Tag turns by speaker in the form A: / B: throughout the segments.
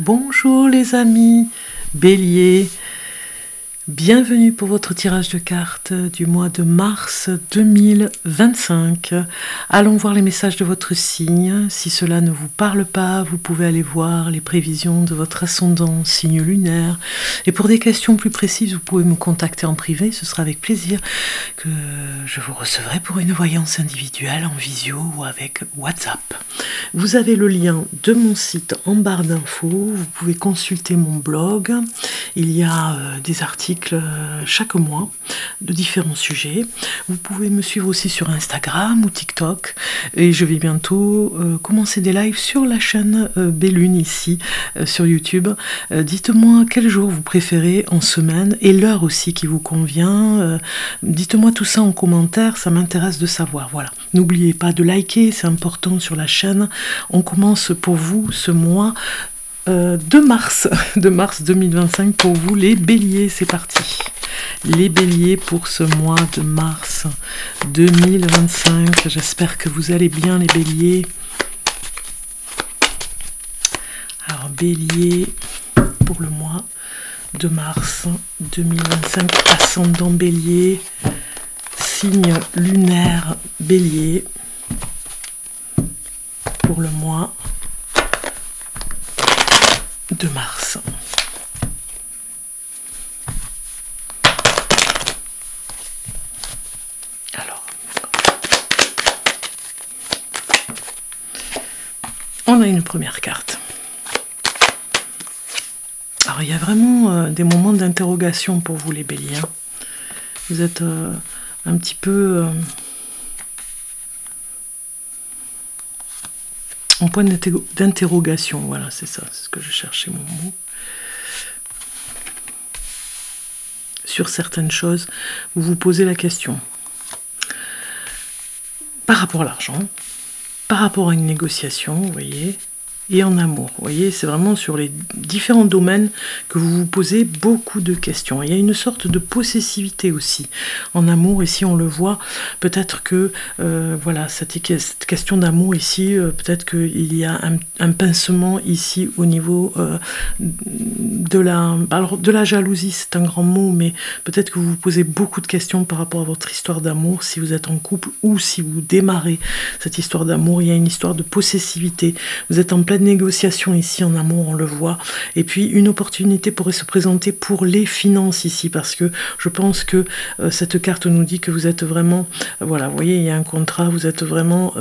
A: Bonjour les amis, Bélier, bienvenue pour votre tirage de cartes du mois de mars 2025. Allons voir les messages de votre signe. Si cela ne vous parle pas, vous pouvez aller voir les prévisions de votre ascendant, signe lunaire. Et pour des questions plus précises, vous pouvez me contacter en privé. Ce sera avec plaisir que je vous recevrai pour une voyance individuelle en visio ou avec WhatsApp. Vous avez le lien de mon site en barre d'infos. Vous pouvez consulter mon blog. Il y a des articles chaque mois de différents sujets. Vous pouvez me suivre aussi sur Instagram ou TikTok. Et je vais bientôt commencer des lives sur la chaîne Bellune ici sur YouTube. Dites-moi quel jour vous préférez en semaine et l'heure aussi qui vous convient. Dites-moi tout ça en commentaire, ça m'intéresse de savoir. Voilà. N'oubliez pas de liker, c'est important sur la chaîne. On commence pour vous ce mois de mars 2025 pour vous les béliers, c'est parti. Les béliers pour ce mois de mars 2025, j'espère que vous allez bien les béliers. Alors bélier pour le mois de mars 2025, ascendant bélier, signe lunaire bélier pour le mois de mars. Alors, on a une première carte. Alors, il y a vraiment des moments d'interrogation pour vous les béliers. Vous êtes un petit peu en point d'interrogation, voilà, c'est ça, c'est ce que je cherchais mon mot. Sur certaines choses, vous vous posez la question. Par rapport à l'argent, par rapport à une négociation, vous voyez, et en amour, vous voyez, c'est vraiment sur les différents domaines que vous vous posez beaucoup de questions. Il y a une sorte de possessivité aussi en amour, ici on le voit, peut-être que, voilà, cette question d'amour ici, peut-être qu'il y a un pincement ici au niveau de la jalousie, c'est un grand mot, mais peut-être que vous vous posez beaucoup de questions par rapport à votre histoire d'amour, si vous êtes en couple ou si vous démarrez cette histoire d'amour, il y a une histoire de possessivité, vous êtes en pleine négociation ici en amour, on le voit, et puis une opportunité pourrait se présenter pour les finances ici, parce que je pense que cette carte nous dit que vous êtes vraiment, voilà, vous voyez, il y a un contrat, vous êtes vraiment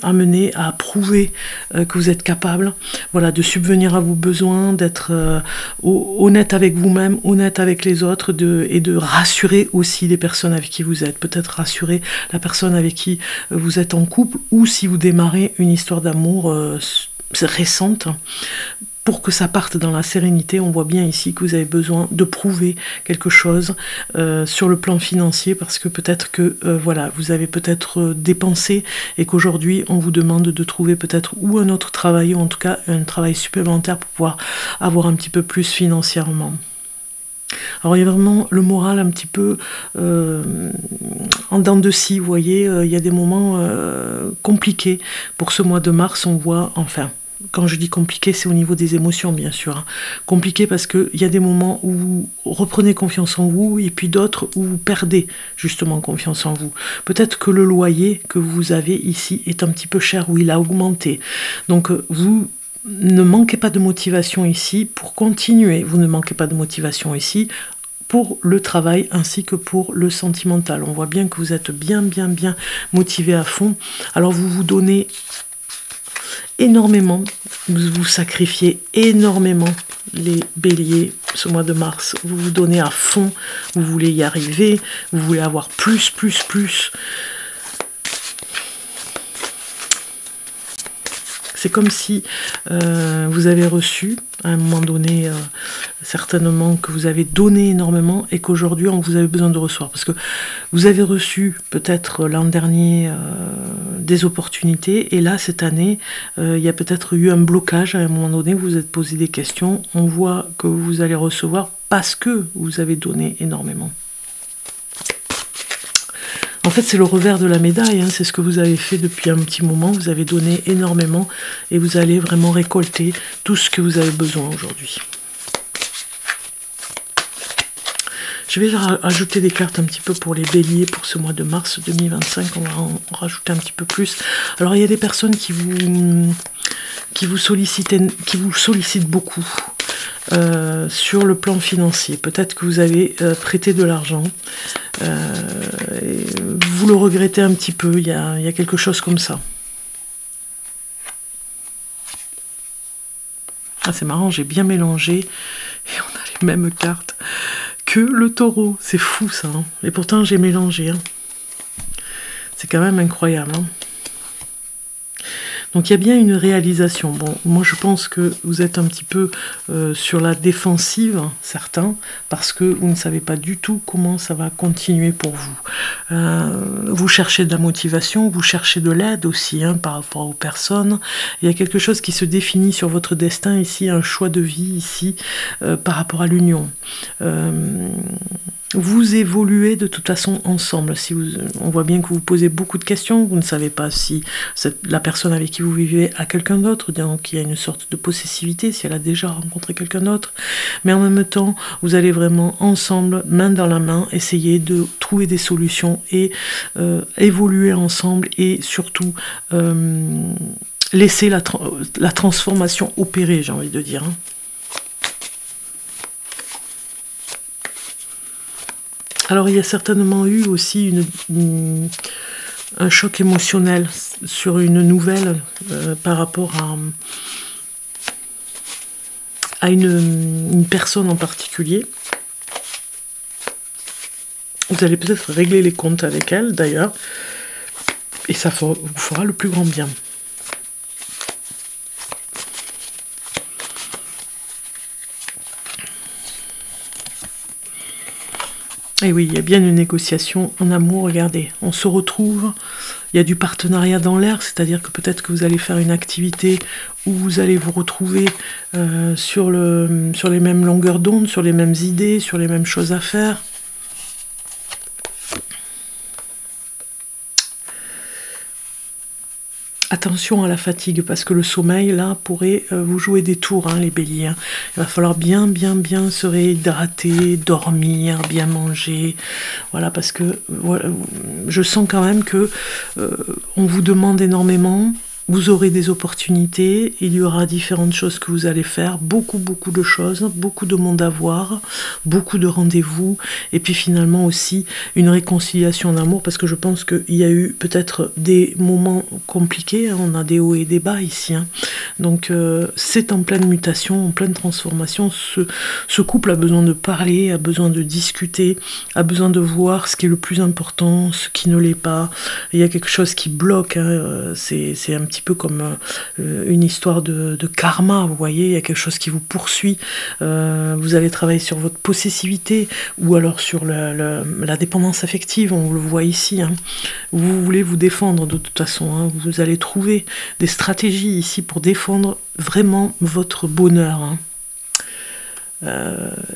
A: amené à prouver que vous êtes capable, voilà, de subvenir à vos besoins, d'être honnête avec vous-même, honnête avec les autres, et de rassurer aussi les personnes avec qui vous êtes, peut-être rassurer la personne avec qui vous êtes en couple, ou si vous démarrez une histoire d'amour récente, pour que ça parte dans la sérénité. On voit bien ici que vous avez besoin de prouver quelque chose sur le plan financier, parce que peut-être que voilà, vous avez peut-être dépensé et qu'aujourd'hui on vous demande de trouver peut-être ou un autre travail, ou en tout cas un travail supplémentaire pour pouvoir avoir un petit peu plus financièrement. Alors il y a vraiment le moral un petit peu en dents de scie, vous voyez, il y a des moments compliqués pour ce mois de mars, on voit, enfin, quand je dis compliqué, c'est au niveau des émotions, bien sûr. Hein. Compliqué parce qu'il y a des moments où vous reprenez confiance en vous, et puis d'autres où vous perdez justement confiance en vous. Peut-être que le loyer que vous avez ici est un petit peu cher, ou il a augmenté. Donc vous ne manquez pas de motivation ici pour continuer. Vous ne manquez pas de motivation ici pour le travail ainsi que pour le sentimental. On voit bien que vous êtes bien motivé à fond. Alors vous vous donnez énormément, vous vous sacrifiez énormément les béliers ce mois de mars, vous vous donnez à fond, vous voulez y arriver, vous voulez avoir plus. C'est comme si vous avez reçu, à un moment donné, certainement que vous avez donné énormément et qu'aujourd'hui, vous avez besoin de recevoir. Parce que vous avez reçu, peut-être l'an dernier, des opportunités. Et là, cette année, il y a peut-être eu un blocage. À un moment donné, vous vous êtes posé des questions. On voit que vous allez recevoir parce que vous avez donné énormément. En fait, c'est le revers de la médaille, hein. C'est ce que vous avez fait depuis un petit moment. Vous avez donné énormément et vous allez vraiment récolter tout ce que vous avez besoin aujourd'hui. Je vais rajouter des cartes un petit peu pour les béliers pour ce mois de mars 2025. On va en rajouter un petit peu plus. Alors, il y a des personnes qui vous sollicitent beaucoup sur le plan financier. Peut-être que vous avez prêté de l'argent. Vous le regrettez un petit peu. Il y a quelque chose comme ça. Ah, c'est marrant, j'ai bien mélangé. Et on a les mêmes cartes que le taureau. C'est fou ça, hein. Et pourtant j'ai mélangé, hein. C'est quand même incroyable, hein. Donc il y a bien une réalisation. Bon, moi je pense que vous êtes un petit peu sur la défensive, hein, certains, parce que vous ne savez pas du tout comment ça va continuer pour vous. Vous cherchez de la motivation, vous cherchez de l'aide aussi, hein, par rapport aux personnes. Il y a quelque chose qui se définit sur votre destin ici, un choix de vie ici, par rapport à l'union. Vous évoluez de toute façon ensemble. On voit bien que vous vous posez beaucoup de questions. Vous ne savez pas si la personne avec qui vous vivez a quelqu'un d'autre. Donc il y a une sorte de possessivité, si elle a déjà rencontré quelqu'un d'autre. Mais en même temps, vous allez vraiment ensemble, main dans la main, essayer de trouver des solutions et évoluer ensemble et surtout laisser la transformation opérer, j'ai envie de dire, hein. Alors il y a certainement eu aussi un choc émotionnel sur une nouvelle par rapport à une personne en particulier. Vous allez peut-être régler les comptes avec elle d'ailleurs, et ça vous fera le plus grand bien. Et oui, il y a bien une négociation en amour, regardez, on se retrouve, il y a du partenariat dans l'air, c'est-à-dire que peut-être que vous allez faire une activité où vous allez vous retrouver sur les mêmes longueurs d'onde, sur les mêmes idées, sur les mêmes choses à faire. Attention à la fatigue, parce que le sommeil, là, pourrait vous jouer des tours, hein, les béliers. Hein. Il va falloir bien se réhydrater, dormir, bien manger. Voilà, parce que voilà, je sens quand même que on vous demande énormément. Vous aurez des opportunités, il y aura différentes choses que vous allez faire, beaucoup de choses, beaucoup de monde à voir, beaucoup de rendez-vous, et puis finalement aussi une réconciliation en amour, parce que je pense qu'il y a eu peut-être des moments compliqués, hein, on a des hauts et des bas ici, hein. Donc c'est en pleine mutation, en pleine transformation, ce couple a besoin de parler, a besoin de discuter, a besoin de voir ce qui est le plus important, ce qui ne l'est pas, il y a quelque chose qui bloque, hein, c'est un petit peu comme une histoire de karma, vous voyez, il y a quelque chose qui vous poursuit, vous allez travailler sur votre possessivité ou alors sur la dépendance affective, on le voit ici, hein. Vous voulez vous défendre de toute façon, hein. Vous allez trouver des stratégies ici pour défendre vraiment votre bonheur, hein.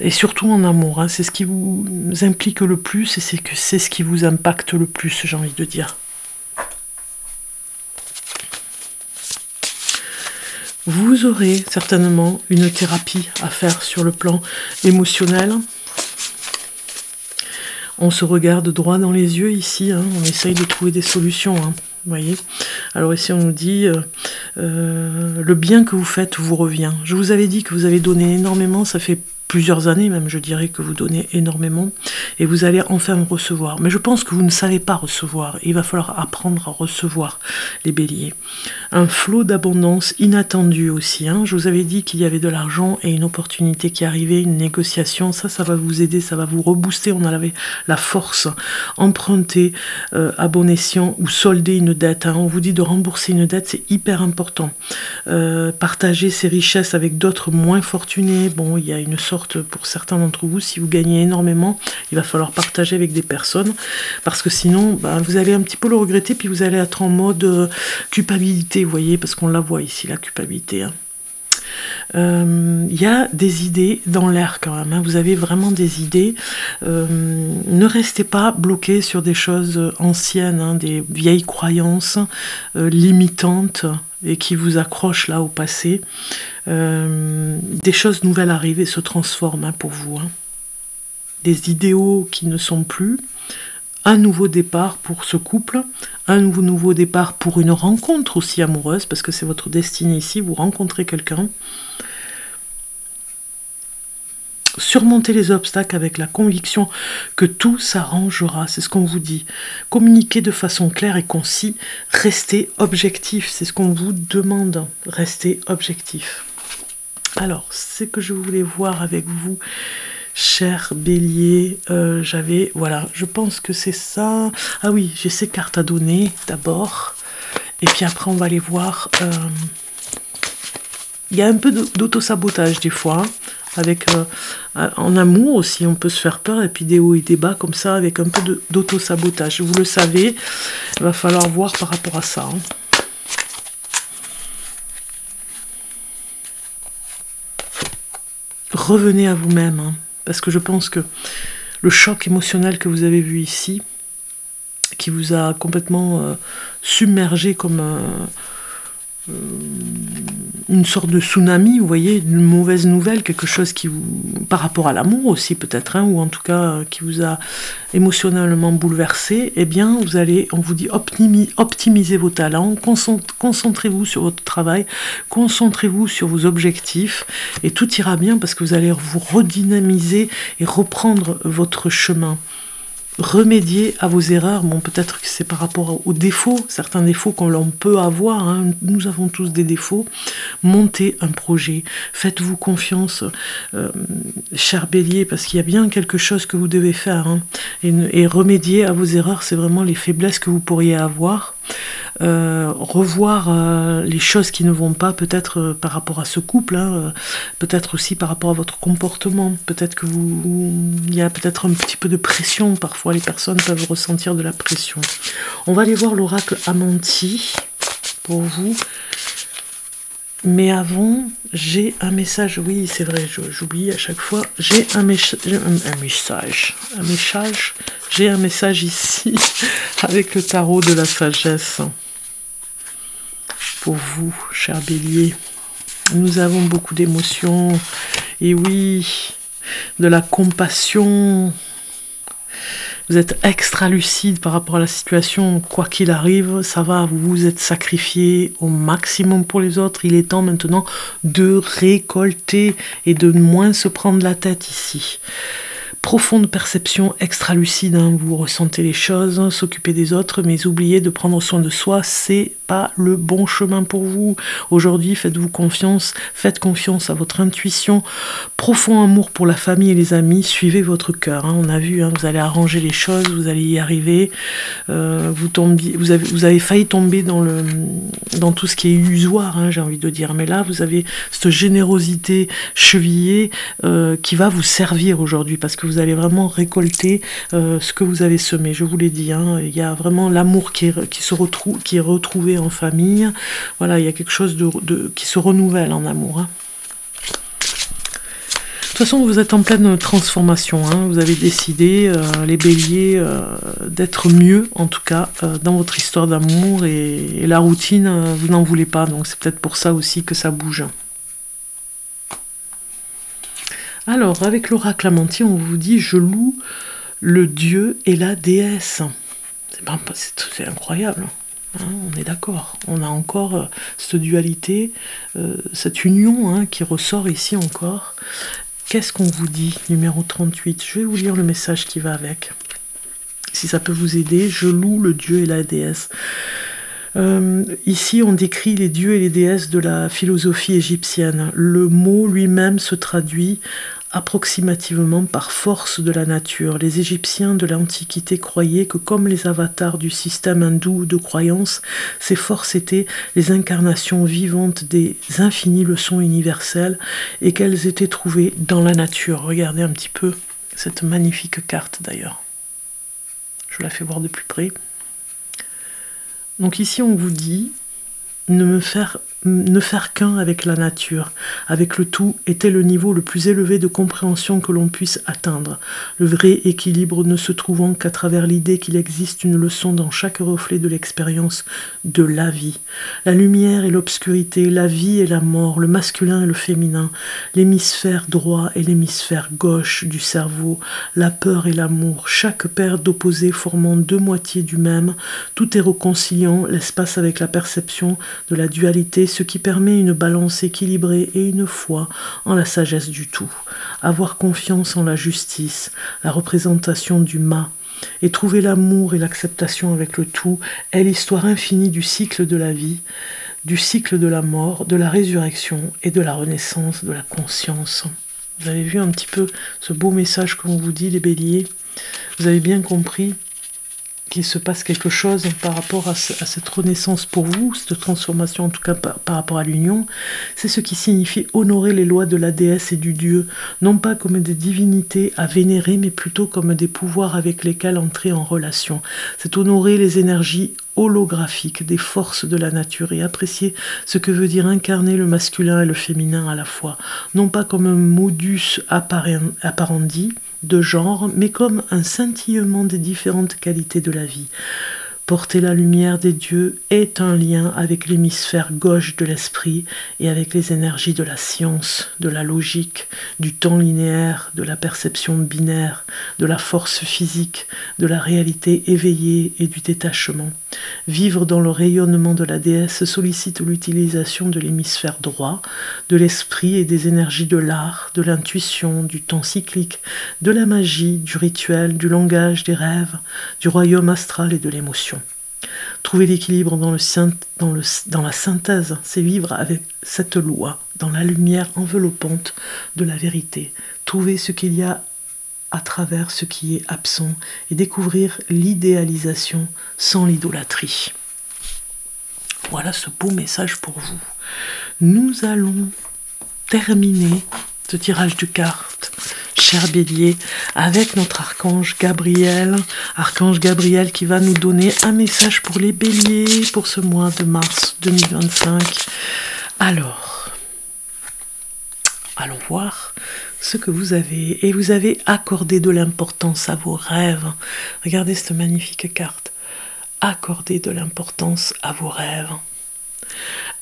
A: Et surtout en amour, hein. C'est ce qui vous implique le plus et c'est ce qui vous impacte le plus, j'ai envie de dire. Vous aurez certainement une thérapie à faire sur le plan émotionnel. On se regarde droit dans les yeux ici, hein, on essaye de trouver des solutions, hein, vous voyez. Alors ici on nous dit le bien que vous faites vous revient. Je vous avais dit que vous avez donné énormément, ça fait plusieurs années même, je dirais que vous donnez énormément et vous allez enfin recevoir. Mais je pense que vous ne savez pas recevoir. Il va falloir apprendre à recevoir, les béliers. Un flot d'abondance inattendu aussi, hein. Je vous avais dit qu'il y avait de l'argent et une opportunité qui arrivait, une négociation. Ça va vous aider, ça va vous rebooster. On avait la force. Emprunter à bon escient ou solder une dette, hein. On vous dit de rembourser une dette, c'est hyper important. Partager ses richesses avec d'autres moins fortunés. Bon, il y a une sorte, pour certains d'entre vous, si vous gagnez énormément, il va falloir partager avec des personnes, parce que sinon, vous allez un petit peu le regretter, puis vous allez être en mode culpabilité, vous voyez, parce qu'on la voit ici, la culpabilité, hein. Il y a des idées dans l'air quand même, hein. Vous avez vraiment des idées. Ne restez pas bloqué sur des choses anciennes, hein, des vieilles croyances limitantes et qui vous accrochent là au passé. Des choses nouvelles arrivent et se transforment, hein, pour vous, hein. Des idéaux qui ne sont plus. Un nouveau départ pour ce couple, un nouveau départ pour une rencontre aussi amoureuse, parce que c'est votre destinée ici, vous rencontrez quelqu'un. Surmonter les obstacles avec la conviction que tout s'arrangera, c'est ce qu'on vous dit. Communiquez de façon claire et concise, restez objectif, c'est ce qu'on vous demande, restez objectif. Alors, c'est que je voulais voir avec vous, cher Bélier, voilà, je pense que c'est ça. Ah oui, j'ai ces cartes à donner d'abord, et puis après on va les voir. Il y a un peu d'auto-sabotage des fois, avec en amour aussi, on peut se faire peur, et puis des hauts et des bas comme ça, avec un peu d'auto-sabotage. Vous le savez, il va falloir voir par rapport à ça, hein. Revenez à vous-même, hein. Parce que je pense que le choc émotionnel que vous avez vu ici, qui vous a complètement submergé comme une sorte de tsunami, vous voyez, une mauvaise nouvelle, quelque chose qui vous, par rapport à l'amour aussi peut-être, hein, ou en tout cas qui vous a émotionnellement bouleversé, eh bien vous allez, on vous dit, optimisez vos talents, concentrez-vous sur votre travail, concentrez-vous sur vos objectifs, et tout ira bien parce que vous allez vous redynamiser et reprendre votre chemin. Remédier à vos erreurs, bon, peut-être que c'est par rapport aux défauts, certains défauts qu'on peut avoir, hein. Nous avons tous des défauts. Montez un projet, faites-vous confiance, cher Bélier, parce qu'il y a bien quelque chose que vous devez faire, hein. Et remédier à vos erreurs, c'est vraiment les faiblesses que vous pourriez avoir. Revoir les choses qui ne vont pas, peut-être par rapport à ce couple, hein, peut-être aussi par rapport à votre comportement, peut-être que il y a peut-être un petit peu de pression, parfois les personnes peuvent ressentir de la pression. On va aller voir l'oracle Amanti pour vous, mais avant j'ai un message, oui c'est vrai, j'oublie à chaque fois, j'ai un message ici avec le tarot de la sagesse. Pour vous, cher Bélier, nous avons beaucoup d'émotions, et oui, de la compassion. Vous êtes extra lucide par rapport à la situation, quoi qu'il arrive, ça va, vous vous êtes sacrifié au maximum pour les autres. Il est temps maintenant de récolter et de moins se prendre la tête ici. Profonde perception extra-lucide, hein, vous ressentez les choses, s'occuper des autres, mais oubliez de prendre soin de soi, c'est pas le bon chemin pour vous. Aujourd'hui, faites-vous confiance, faites confiance à votre intuition, profond amour pour la famille et les amis, suivez votre cœur, hein. On a vu, hein, vous allez arranger les choses, vous allez y arriver, vous avez failli tomber dans tout ce qui est illusoire, hein, j'ai envie de dire, mais là, vous avez cette générosité chevillée qui va vous servir aujourd'hui, parce que vous allez vraiment récolter ce que vous avez semé, je vous l'ai dit, hein, il y a vraiment l'amour qui est retrouvé en famille, voilà, il y a quelque chose qui se renouvelle en amour, hein. De toute façon, vous êtes en pleine transformation, hein. Vous avez décidé, les béliers, d'être mieux, en tout cas, dans votre histoire d'amour, et la routine, vous n'en voulez pas, donc c'est peut-être pour ça aussi que ça bouge. Alors, avec l'oracle Amanti, on vous dit « Je loue le dieu et la déesse ». C'est incroyable, hein, on est d'accord. On a encore cette dualité, cette union, hein, qui ressort ici encore. Qu'est-ce qu'on vous dit, numéro 38? Je vais vous lire le message qui va avec. Si ça peut vous aider, je loue le dieu et la déesse. Ici, on décrit les dieux et les déesses de la philosophie égyptienne. Le mot lui-même se traduit approximativement par force de la nature. Les Égyptiens de l'Antiquité croyaient que, comme les avatars du système hindou de croyance, ces forces étaient les incarnations vivantes des infinies leçons universelles et qu'elles étaient trouvées dans la nature. Regardez un petit peu cette magnifique carte d'ailleurs. Je vous la fais voir de plus près. Donc ici, on vous dit ne faire qu'un avec la nature, avec le tout, était le niveau le plus élevé de compréhension que l'on puisse atteindre. Le vrai équilibre ne se trouvant qu'à travers l'idée qu'il existe une leçon dans chaque reflet de l'expérience de la vie. La lumière et l'obscurité, la vie et la mort, le masculin et le féminin, l'hémisphère droit et l'hémisphère gauche du cerveau, la peur et l'amour, chaque paire d'opposés formant deux moitiés du même, tout est réconciliant l'espace avec la perception de la dualité, ce qui permet une balance équilibrée et une foi en la sagesse du tout. Avoir confiance en la justice, la représentation du ma, et trouver l'amour et l'acceptation avec le tout est l'histoire infinie du cycle de la vie, du cycle de la mort, de la résurrection et de la renaissance de la conscience. Vous avez vu un petit peu ce beau message qu'on vous dit, les béliers? Vous avez bien compris qu'il se passe quelque chose par rapport à cette renaissance pour vous, cette transformation en tout cas par rapport à l'union. C'est ce qui signifie honorer les lois de la déesse et du dieu, non pas comme des divinités à vénérer, mais plutôt comme des pouvoirs avec lesquels entrer en relation. C'est honorer les énergies holographiques des forces de la nature et apprécier ce que veut dire incarner le masculin et le féminin à la fois, non pas comme un modus apparendi de genre, mais comme un scintillement des différentes qualités de la vie. Porter la lumière des dieux est un lien avec l'hémisphère gauche de l'esprit et avec les énergies de la science, de la logique, du temps linéaire, de la perception binaire, de la force physique, de la réalité éveillée et du détachement. Vivre dans le rayonnement de la déesse sollicite l'utilisation de l'hémisphère droit, de l'esprit et des énergies de l'art, de l'intuition, du temps cyclique, de la magie, du rituel, du langage, des rêves, du royaume astral et de l'émotion. Trouver l'équilibre dans la synthèse, c'est vivre avec cette loi, dans la lumière enveloppante de la vérité. Trouver ce qu'il y a à travers ce qui est absent et découvrir l'idéalisation sans l'idolâtrie. Voilà ce beau message pour vous. Nous allons terminer ce tirage de cartes, cher bélier, avec notre archange Gabriel qui va nous donner un message pour les béliers pour ce mois de mars 2025. Alors, allons voir ce que vous avez. Et vous avez accordé de l'importance à vos rêves. Regardez cette magnifique carte. Accordez de l'importance à vos rêves.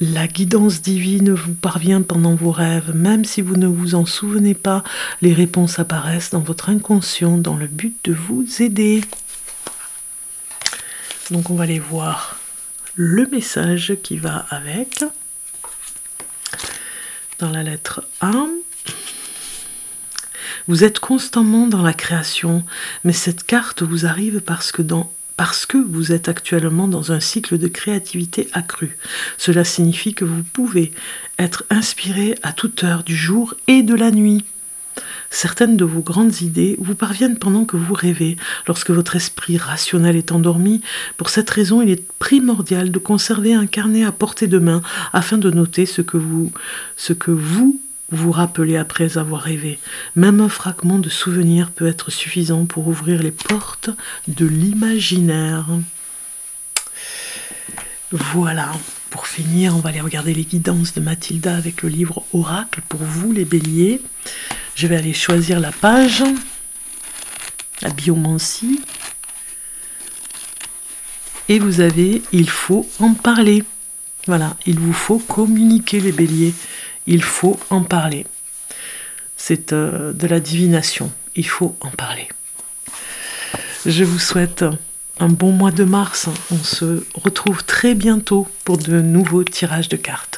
A: La guidance divine vous parvient pendant vos rêves, même si vous ne vous en souvenez pas, les réponses apparaissent dans votre inconscient dans le but de vous aider. Donc on va aller voir le message qui va avec. Dans la lettre A, vous êtes constamment dans la création, mais cette carte vous arrive parce que vous êtes actuellement dans un cycle de créativité accrue. Cela signifie que vous pouvez être inspiré à toute heure du jour et de la nuit. Certaines de vos grandes idées vous parviennent pendant que vous rêvez, lorsque votre esprit rationnel est endormi. Pour cette raison, il est primordial de conserver un carnet à portée de main afin de noter ce que vous vous rappelez après avoir rêvé. Même un fragment de souvenir peut être suffisant pour ouvrir les portes de l'imaginaire. Voilà, pour finir, on va aller regarder les guidances de Mathilda avec le livre Oracle pour vous, les béliers. Je vais aller choisir la page, la biomancie. Et vous avez, il faut en parler. Voilà, il vous faut communiquer, les béliers. Il faut en parler. C'est de la divination. Il faut en parler. Je vous souhaite un bon mois de mars. On se retrouve très bientôt pour de nouveaux tirages de cartes.